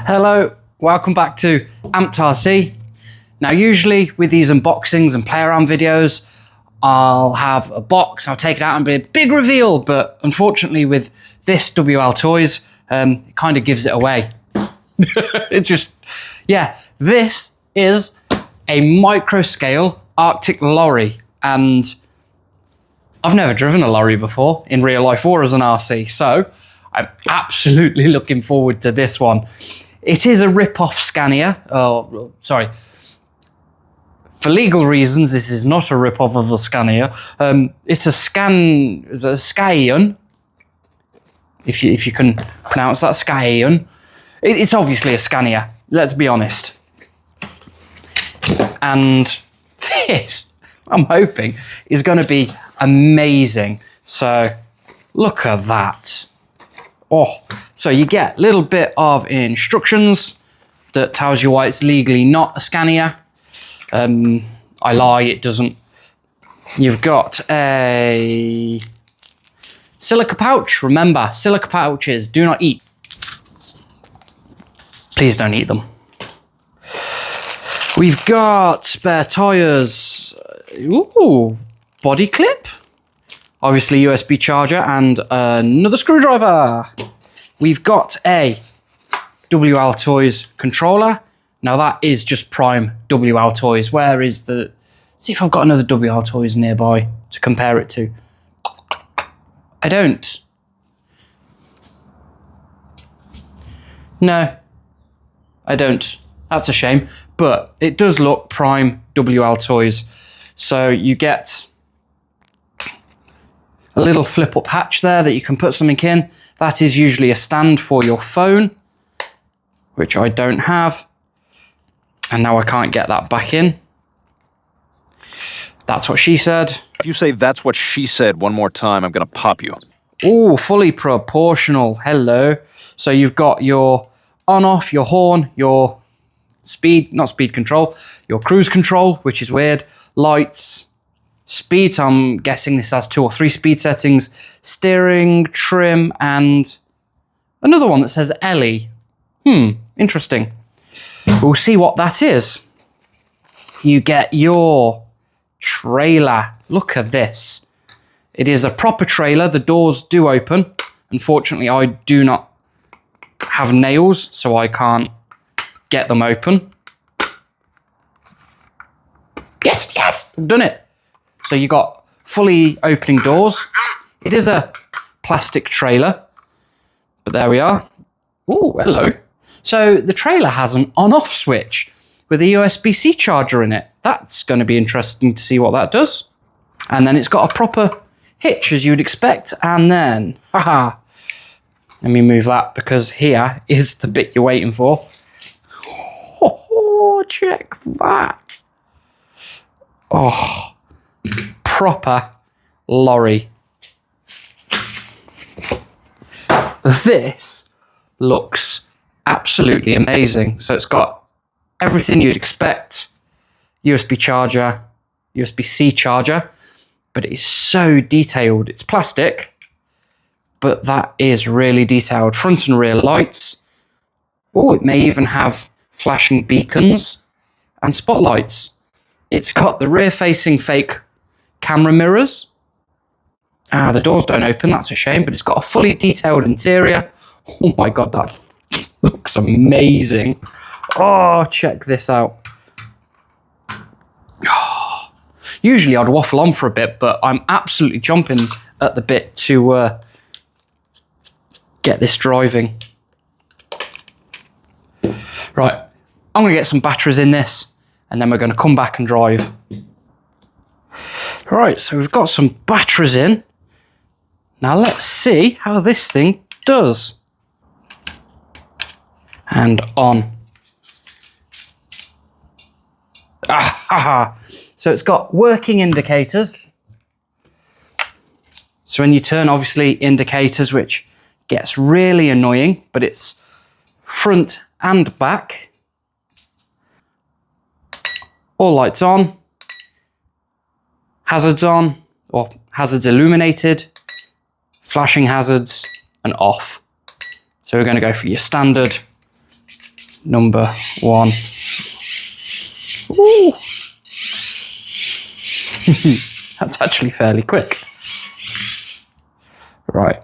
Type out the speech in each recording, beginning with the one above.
Hello, welcome back to Amped RC. Now usually with these unboxings and play around videos, I'll have a box, I'll take it out and be a big reveal, but unfortunately with this WL Toys, it kind of gives it away. It's just, yeah, this is a micro scale Arctic lorry, and I've never driven a lorry before in real life or as an RC, so I'm absolutely looking forward to this one. It is a rip-off Scania. Oh, sorry. For legal reasons, this is not a rip-off of a Scania. It's a Scion. If you can pronounce that, Scion. It's obviously a Scania. Let's be honest. And this, I'm hoping, is going to be amazing. So look at that. Oh, so you get a little bit of instructions that tells you why it's legally not a Scania. I lie, it doesn't. You've got a silica pouch. Remember, silica pouches do not eat. Please don't eat them. We've got spare tyres. Ooh, body clip. Obviously USB charger and another screwdriver. We've got a WL Toys controller. Now that is just prime WL Toys. Where is the... See if I've got another WL Toys nearby to compare it to. I don't. No, I don't. That's a shame. But it does look prime WL Toys. So you get a little flip-up hatch there that you can put something in. That is usually a stand for your phone, which I don't have. And now I can't get that back in. That's what she said. If you say that's what she said one more time, I'm going to pop you. Ooh, fully proportional. Hello. So you've got your on-off, your horn, your speed, not speed control, your cruise control, which is weird, lights, speed, I'm guessing this has 2 or 3 speed settings, steering, trim, and another one that says Ellie. Interesting. We'll see what that is. You get your trailer. Look at this. It is a proper trailer. The doors do open. Unfortunately, I do not have nails, so I can't get them open. Yes, I've done it. So you got fully opening doors. It is a plastic trailer, but there we are. Oh, hello. So the trailer has an on-off switch with a USB-C charger in it. That's going to be interesting to see what that does. And then it's got a proper hitch, as you'd expect. And then, haha, let me move that because here is the bit you're waiting for. Oh, check that. Oh, proper lorry. This looks absolutely amazing. So it's got everything you'd expect. USB charger, USB-C charger, but it is so detailed. It's plastic, but that is really detailed. Front and rear lights. Oh, it may even have flashing beacons and spotlights. It's got the rear-facing fake camera mirrors. The doors don't open, that's a shame, but it's got a fully detailed interior. Oh my God, that looks amazing. Oh, check this out. Oh, usually I'd waffle on for a bit, but I'm absolutely jumping at the bit to get this driving. Right, I'm going to get some batteries in this, and then we're going to come back and drive. Right, so we've got some batteries in. Now let's see how this thing does. And on. So it's got working indicators. So when you turn, obviously, indicators, which gets really annoying, but it's front and back. All lights on. Hazards on, or hazards illuminated. Flashing hazards, and off. So we're going to go for your standard number 1. Ooh. That's actually fairly quick. Right.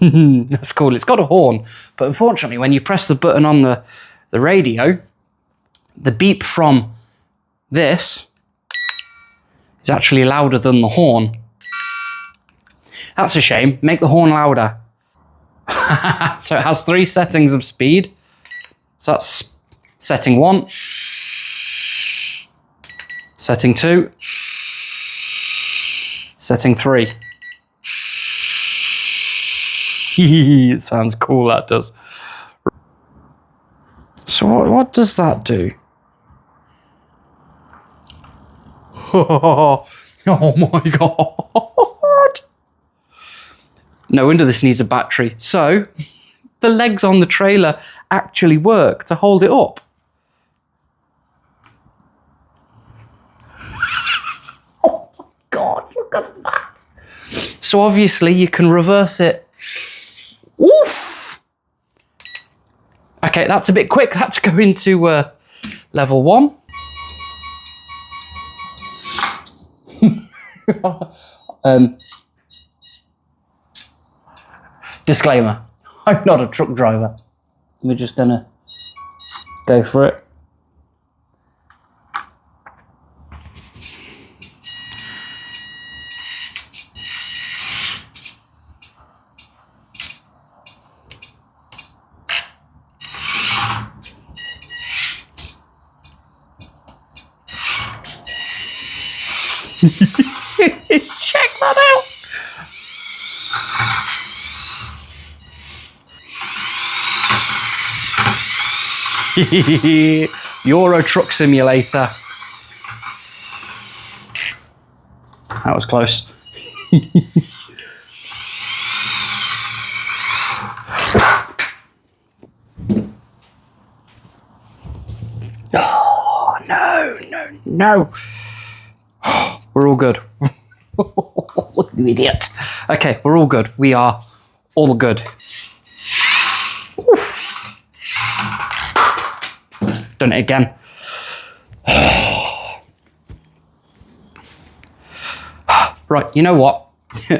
That's cool. It's got a horn, but unfortunately when you press the button on the radio, the beep from this is actually louder than the horn. That's a shame. Make the horn louder. So it has 3 settings of speed. So that's setting 1, setting 2, setting 3. It sounds cool, that does. So what does that do? Oh my god. No wonder this needs a battery. So the legs on the trailer actually work to hold it up. Oh my god, look at that. So obviously you can reverse it. Oof. Okay, that's a bit quick. Let's go into level 1. Disclaimer, I'm not a truck driver. We're just gonna go for it. Check that out. Euro Truck Simulator. That was close. Oh, no. We're all good. You idiot. Okay, we're all good. We are all good. Oof. Done it again. Right, you know what?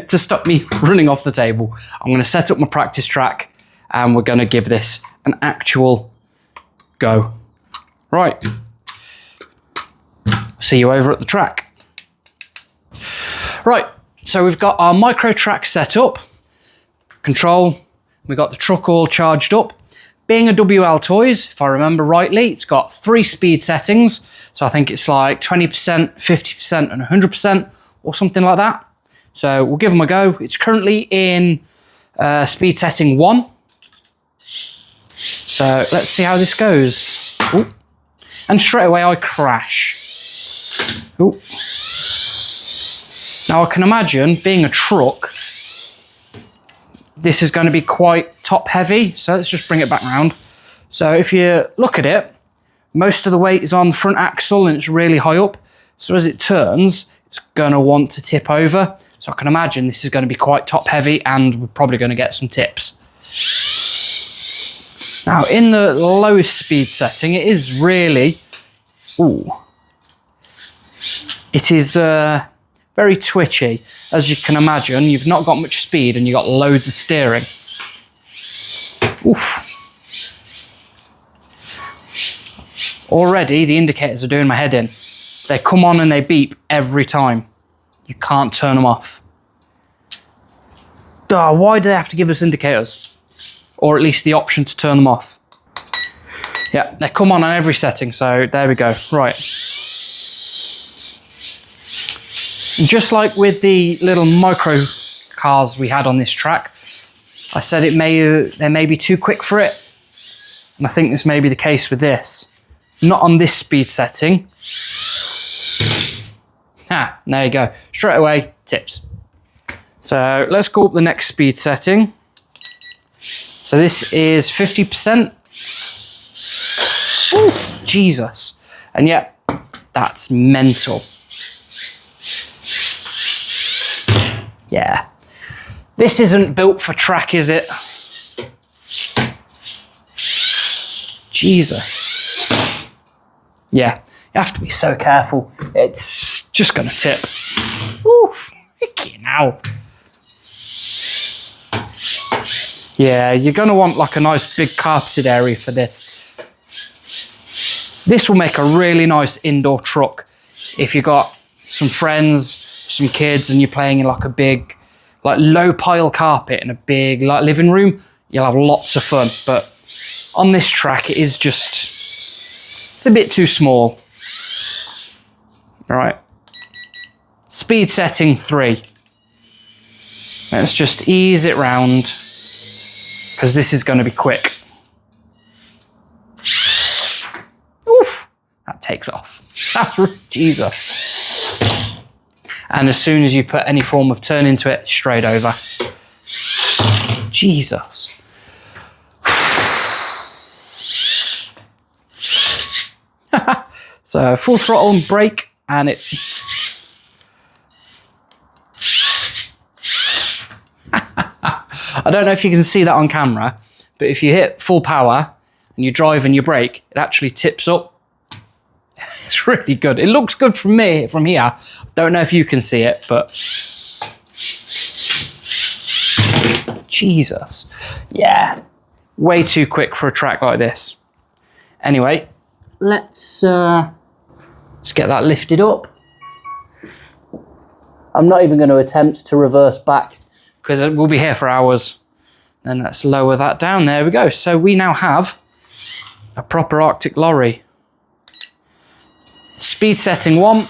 To stop me running off the table, I'm going to set up my practice track and we're going to give this an actual go. Right. See you over at the track. Right, so we've got our micro track set up. Control. We've got the truck all charged up. Being a WL Toys, if I remember rightly, it's got 3 speed settings. So I think it's like 20%, 50% and 100% or something like that. So we'll give them a go. It's currently in speed setting 1. So let's see how this goes. Ooh. And straight away I crash. Ooh. Now I can imagine, being a truck, this is going to be quite top heavy. So let's just bring it back round. So if you look at it, most of the weight is on the front axle and it's really high up. So as it turns, it's going to want to tip over. So I can imagine this is going to be quite top heavy and we're probably going to get some tips. Now in the lowest speed setting, it is really, it is very twitchy. As you can imagine, you've not got much speed and you've got loads of steering. Oof. Already the indicators are doing my head in. They come on and they beep every time. You can't turn them off. Duh, why do they have to give us indicators? Or at least the option to turn them off. Yeah, they come on every setting, so there we go. Right. Just like with the little micro cars we had on this track, I said they may be too quick for it. And I think this may be the case with this. Not on this speed setting. Ah, there you go. Straight away, tips. So let's go up the next speed setting. So this is 50%. Oof, Jesus. And yet, that's mental. Yeah. This isn't built for track, is it? Jesus. Yeah, you have to be so careful. It's just going to tip. Ooh, freaking hell. Yeah, you're going to want like a nice big carpeted area for this. This will make a really nice indoor truck. If you've got some friends, some kids, and you're playing in like a big, like low pile carpet in a big like living room, you'll have lots of fun. But on this track, it is just, it's a bit too small. All right. Speed setting 3. Let's just ease it round, because this is going to be quick. Oof, that takes off. That's Jesus. And as soon as you put any form of turn into it, straight over. Jesus. So full throttle and brake, and it. I don't know if you can see that on camera, but if you hit full power and you drive and you brake, it actually tips up. It's really good. It looks good from me from here. Don't know if you can see it, but Jesus. Yeah. Way too quick for a track like this. Anyway, let's get that lifted up. I'm not even going to attempt to reverse back because we'll be here for hours. Then let's lower that down. There we go. So we now have a proper Arctic lorry. Speed setting 1.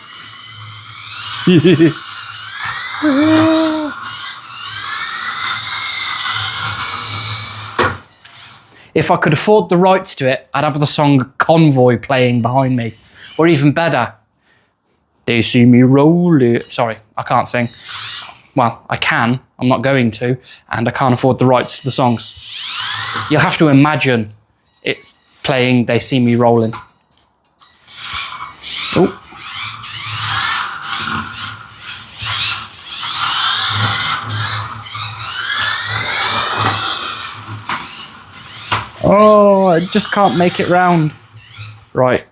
If I could afford the rights to it, I'd have the song Convoy playing behind me. Or even better, they see me roll it. Sorry, I can't sing. Well, I can, I'm not going to, and I can't afford the rights to the songs. You'll have to imagine it's playing They See Me Rolling. Oh. Oh, I just can't make it round. Right.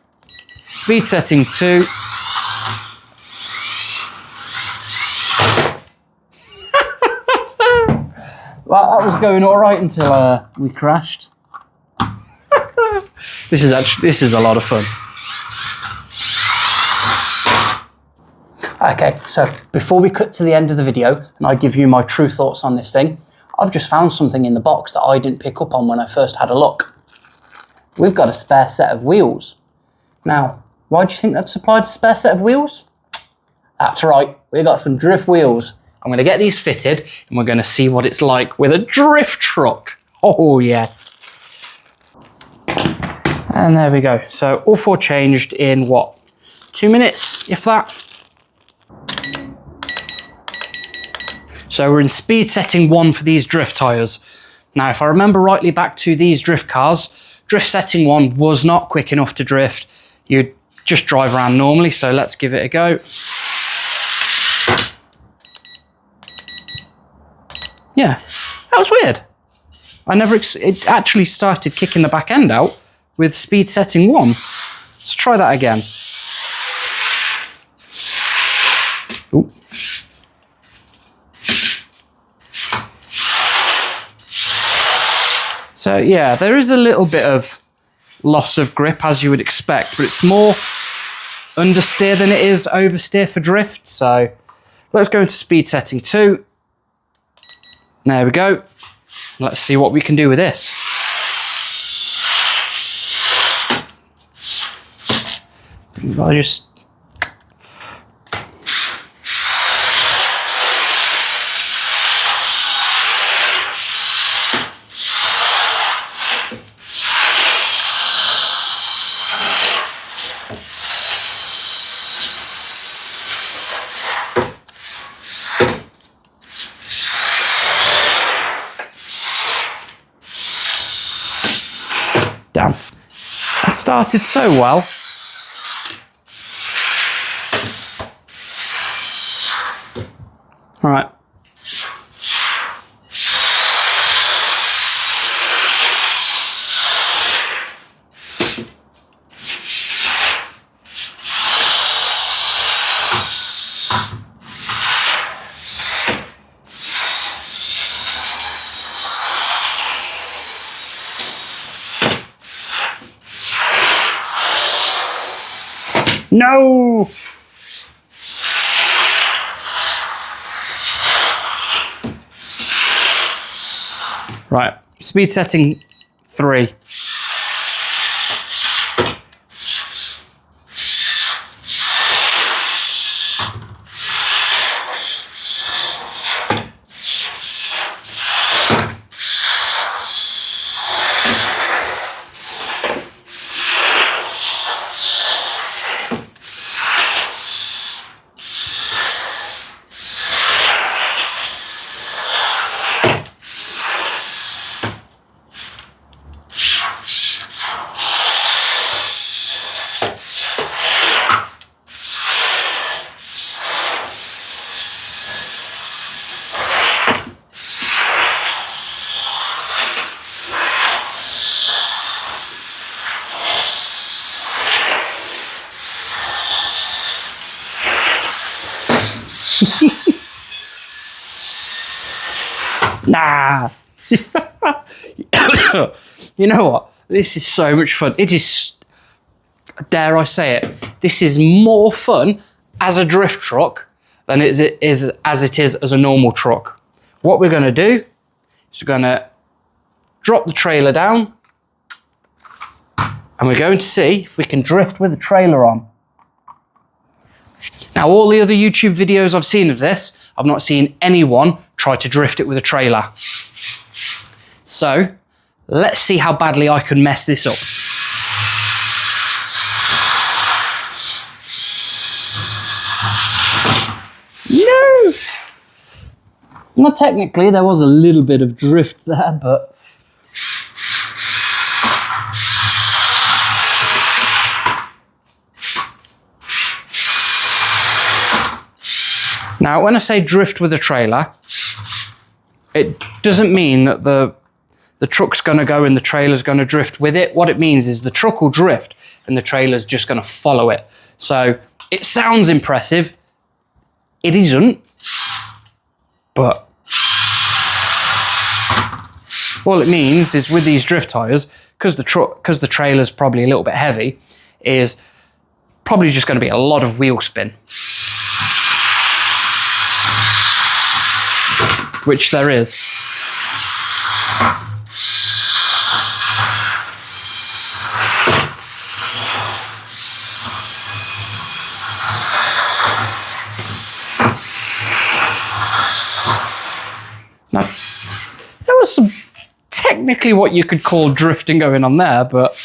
Speed setting 2. Well, that was going all right until we crashed. This is a lot of fun. Okay, so before we cut to the end of the video and I give you my true thoughts on this thing, I've just found something in the box that I didn't pick up on when I first had a look. We've got a spare set of wheels. Now, why do you think they've supplied a spare set of wheels? That's right, we've got some drift wheels. I'm going to get these fitted and we're going to see what it's like with a drift truck. Oh yes. And there we go. So all 4 changed in what? 2 minutes, if that. So we're in speed setting 1 for these drift tyres. Now, if I remember rightly back to these drift cars, drift setting 1 was not quick enough to drift. You'd just drive around normally, so let's give it a go. Yeah, that was weird. It actually started kicking the back end out with speed setting 1. Let's try that again. Ooh. So yeah, there is a little bit of loss of grip as you would expect, but it's more understeer than it is oversteer for drift. So let's go into speed setting 2. There we go. Let's see what we can do with this. I just... Damn. It started so well. All right. No! Right, speed setting 3. Nah. You know what? This is so much fun. It is, dare I say it, this is more fun as a drift truck than it is as a normal truck. What we're going to do is we're going to drop the trailer down and we're going to see if we can drift with the trailer on. Now, all the other YouTube videos I've seen of this, I've not seen anyone try to drift it with a trailer. So, let's see how badly I can mess this up. No! Not technically, there was a little bit of drift there, but... Now, when I say drift with a trailer, it doesn't mean that the truck's going to go and the trailer's going to drift with it. What it means is the truck will drift and the trailer's just going to follow it. So it sounds impressive. It isn't. But all it means is with these drift tires, because the trailer's probably a little bit heavy, is probably just going to be a lot of wheel spin. Which there is. Now, there was some technically what you could call drifting going on there, but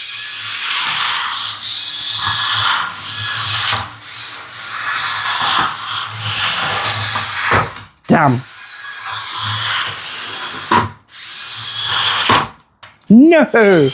damn. No!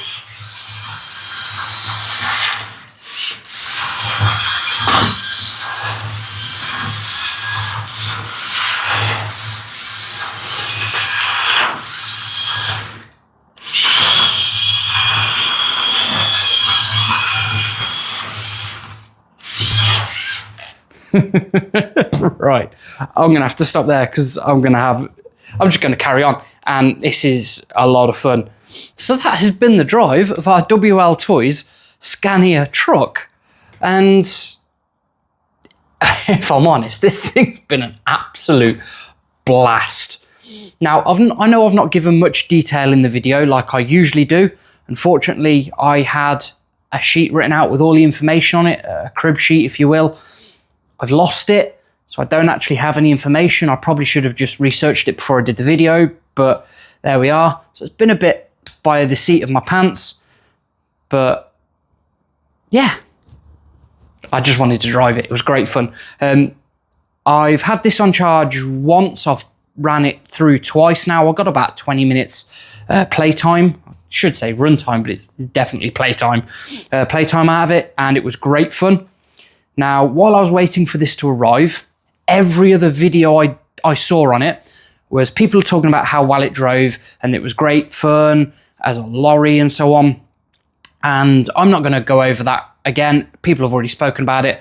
Right, I'm gonna have to stop there because I'm just gonna carry on, and this is a lot of fun. So that has been the drive of our WL Toys Scania truck, and if I'm honest, this thing's been an absolute blast. Now, I know I've not given much detail in the video like I usually do. Unfortunately, I had a sheet written out with all the information on it, a crib sheet if you will. I've lost it, so I don't actually have any information. I probably should have just researched it before I did the video, but there we are. So it's been a bit by the seat of my pants, but yeah, I just wanted to drive it. It was great fun. I've had this on charge once. I've ran it through twice now. I got about 20 minutes playtime. I should say runtime, but it's definitely playtime. Playtime out of it, and it was great fun. Now, while I was waiting for this to arrive, every other video I saw on it was people talking about how well it drove and it was great fun as a lorry and so on. And I'm not going to go over that again. People have already spoken about it.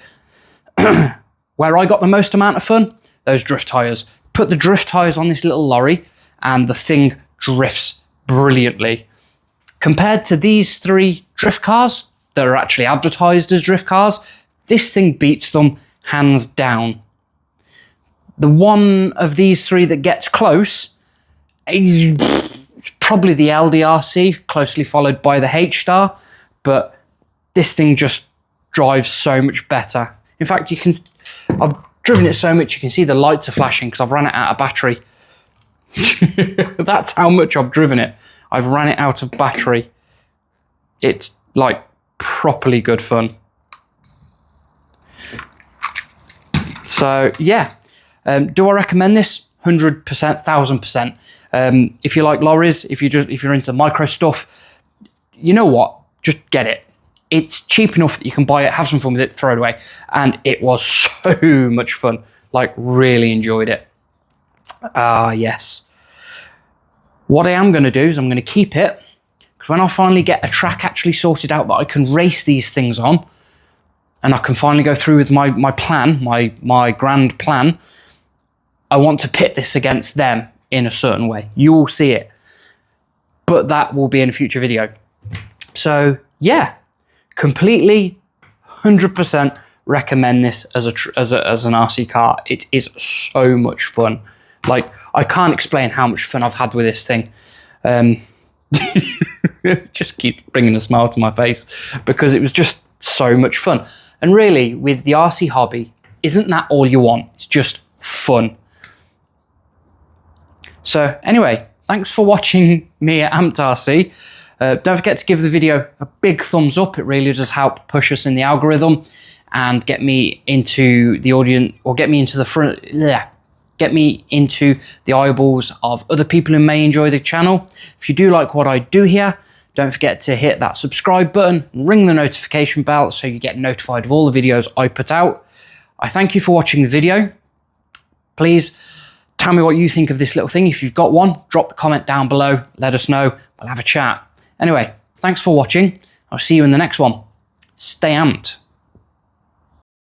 Where I got the most amount of fun, those drift tires. Put the drift tires on this little lorry and the thing drifts brilliantly. Compared to these 3 drift cars that are actually advertised as drift cars, This thing beats them hands down. The one of these three that gets close is probably the LDRC, closely followed by the H-Star, but this thing just drives so much better. In fact, I've driven it so much you can see the lights are flashing because I've run it out of battery. That's how much I've driven it. I've ran it out of battery. It's like properly good fun. So yeah, do I recommend this? 100%, 1000%. If you like lorries, if you're into micro stuff, you know what? Just get it. It's cheap enough that you can buy it, have some fun with it, throw it away. And it was so much fun. Like, really enjoyed it. Yes. What I am going to do is I'm going to keep it, because when I finally get a track actually sorted out that I can race these things on, and I can finally go through with my plan, my grand plan, I want to pit this against them in a certain way. You will see it. But that will be in a future video. So, yeah. Completely, 100% recommend this as an RC car. It is so much fun. Like, I can't explain how much fun I've had with this thing. It just keeps bringing a smile to my face because it was just so much fun. And really, with the RC hobby, isn't that all you want? It's just fun. So anyway, thanks for watching me at Amped RC. Don't forget to give the video a big thumbs up. It really does help push us in the algorithm and get me into the audience, or get me into the front. Get me into the eyeballs of other people who may enjoy the channel. If you do like what I do here, don't forget to hit that subscribe button and ring the notification bell so you get notified of all the videos I put out. I thank you for watching the video. Please tell me what you think of this little thing. If you've got one, drop a comment down below. Let us know. We'll have a chat. Anyway, thanks for watching. I'll see you in the next one. Stay amped.